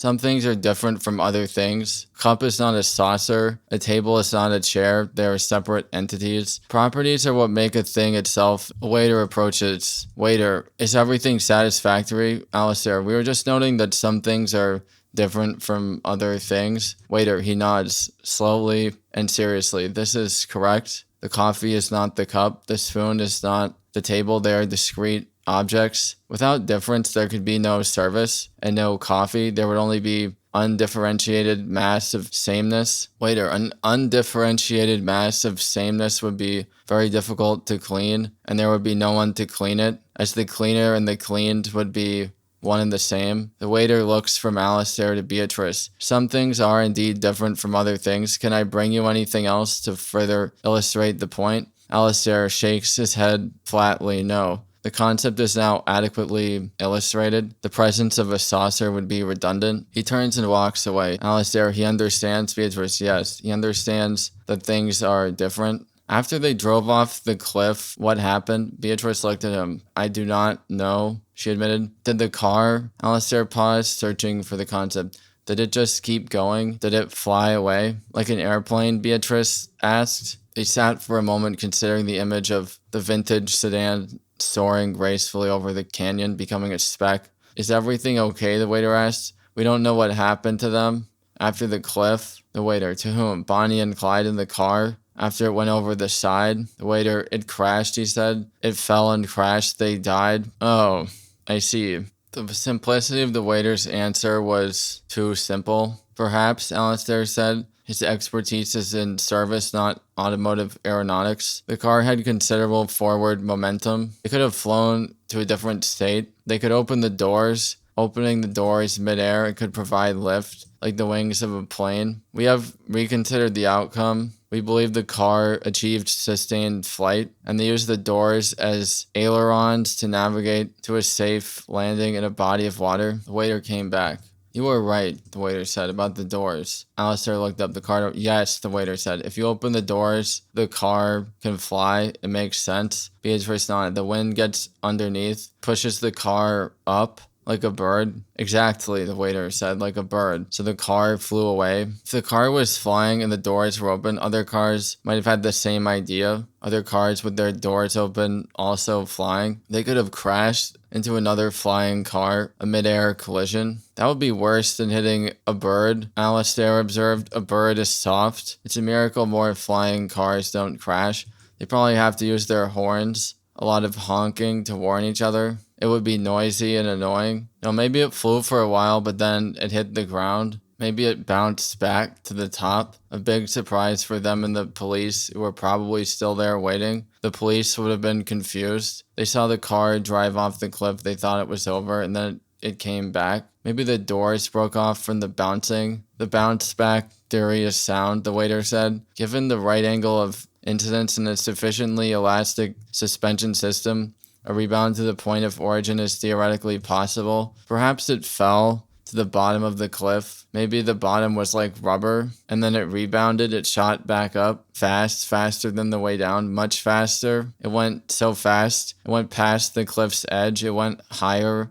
Some things are different from other things. Cup is not a saucer. A table is not a chair. They are separate entities. Properties are what make a thing itself. A waiter approaches. Waiter, is everything satisfactory? Alistair, we were just noting that some things are different from other things. Waiter, he nods slowly and seriously. This is correct. The coffee is not the cup. The spoon is not the table. They are discrete objects. Without difference, there could be no service and no coffee. There would only be undifferentiated mass of sameness. Waiter, an undifferentiated mass of sameness would be very difficult to clean, and there would be no one to clean it, as the cleaner and the cleaned would be one and the same. The waiter looks from Alistair to Beatrice. Some things are indeed different from other things. Can I bring you anything else to further illustrate the point? Alistair shakes his head flatly, no. The concept is now adequately illustrated. The presence of a saucer would be redundant. He turns and walks away. Alistair, he understands. Beatrice, yes. He understands that things are different. After they drove off the cliff, what happened? Beatrice looked at him. I do not know, she admitted. Did the car? Alistair paused, searching for the concept. Did it just keep going? Did it fly away? Like an airplane? Beatrice asked. They sat for a moment considering the image of the vintage sedan soaring gracefully over the canyon, becoming a speck. Is everything okay? The waiter asked. We don't know what happened to them after the cliff. The waiter, to whom? Bonnie and Clyde in the car? After it went over the side? The waiter, it crashed, he said. It fell and crashed. They died. Oh, I see. The simplicity of the waiter's answer was too simple. Perhaps, Alistair said. His expertise is in service, not automotive aeronautics. The car had considerable forward momentum. It could have flown to a different state. They could open the doors. Opening the doors midair, it could provide lift, like the wings of a plane. We have reconsidered the outcome. We believe the car achieved sustained flight, and they used the doors as ailerons to navigate to a safe landing in a body of water. The waiter came back. You were right, the waiter said, about the doors. Alistair looked up the car. Yes, the waiter said. If you open the doors, the car can fly. It makes sense. Beatrice nodded. The wind gets underneath, pushes the car up. Like a bird? Exactly, the waiter said, like a bird. So the car flew away. If the car was flying and the doors were open, other cars might have had the same idea. Other cars with their doors open also flying. They could have crashed into another flying car, a mid-air collision. That would be worse than hitting a bird, Alistair observed. A bird is soft. It's a miracle more flying cars don't crash. They probably have to use their horns. A lot of honking to warn each other. It would be noisy and annoying. Maybe it flew for a while, but then it hit the ground. Maybe it bounced back to the top. A big surprise for them and the police, who were probably still there waiting. The police would have been confused. They saw the car drive off the cliff. They thought it was over, and then it came back. Maybe the doors broke off from the bouncing. The bounce back theory is sound, the waiter said. Given the right angle of incidence and a sufficiently elastic suspension system, a rebound to the point of origin is theoretically possible. Perhaps it fell to the bottom of the cliff. Maybe the bottom was like rubber, and then it rebounded. It shot back up fast, faster than the way down, much faster. It went so fast. It went past the cliff's edge. It went higher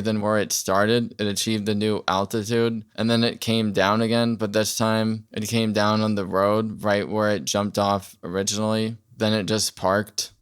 than where it started. It achieved a new altitude, and then it came down again, but this time it came down on the road right where it jumped off originally. Then it just parked.